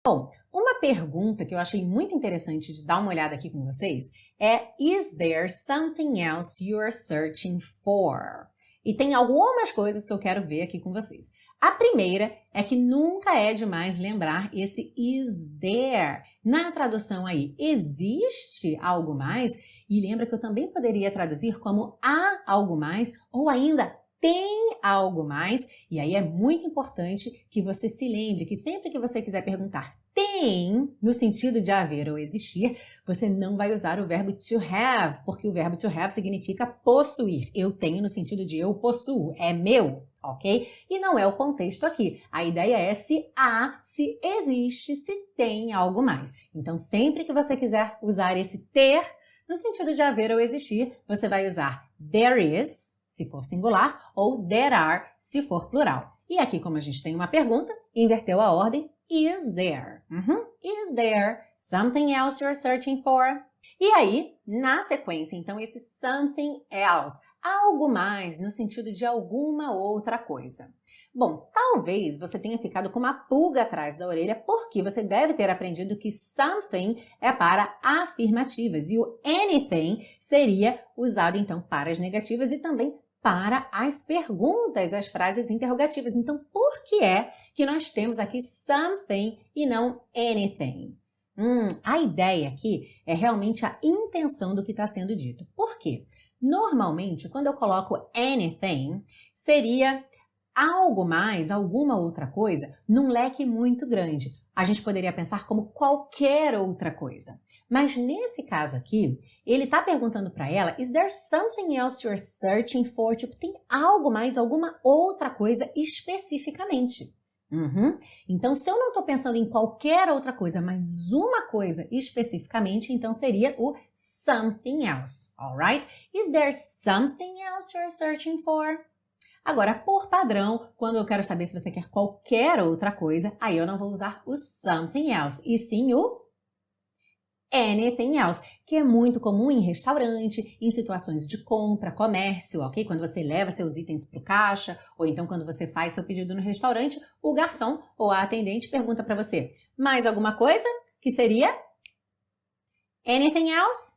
Bom, uma pergunta que eu achei muito interessante de dar uma olhada aqui com vocês é: Is there something else you're searching for? E tem algumas coisas que eu quero ver aqui com vocês. A primeira é que nunca é demais lembrar esse is there. Na tradução aí, existe algo mais? E lembra que eu também poderia traduzir como há algo mais ou ainda tem algo mais, e aí é muito importante que você se lembre que sempre que você quiser perguntar tem, no sentido de haver ou existir, você não vai usar o verbo to have, porque o verbo to have significa possuir. Eu tenho no sentido de eu possuo, é meu, ok? E não é o contexto aqui. A ideia é se há, se existe, se tem algo mais. Então, sempre que você quiser usar esse ter, no sentido de haver ou existir, você vai usar there is, se for singular, ou there are, se for plural. E aqui, como a gente tem uma pergunta, inverteu a ordem, is there? Is there something else you're searching for? E aí, na sequência, então, esse something else, algo mais no sentido de alguma outra coisa. Bom, talvez você tenha ficado com uma pulga atrás da orelha porque você deve ter aprendido que something é para afirmativas e o anything seria usado então para as negativas e também para as perguntas, as frases interrogativas. Então, por que é que nós temos aqui something e não anything? A ideia aqui é realmente a intenção do que está sendo dito. Por quê? Normalmente, quando eu coloco anything, seria algo mais, alguma outra coisa, num leque muito grande. A gente poderia pensar como qualquer outra coisa. Mas nesse caso aqui, ele está perguntando para ela, is there something else you're searching for? Tipo, tem algo mais, alguma outra coisa especificamente. Então, se eu não estou pensando em qualquer outra coisa, mas uma coisa especificamente, então seria o something else, alright? Is there something else you're searching for? Agora, por padrão, quando eu quero saber se você quer qualquer outra coisa, aí eu não vou usar o something else, e sim o anything else, que é muito comum em restaurante, em situações de compra, comércio, ok? Quando você leva seus itens para o caixa, ou então quando você faz seu pedido no restaurante, o garçom ou a atendente pergunta para você, mais alguma coisa? Que seria anything else?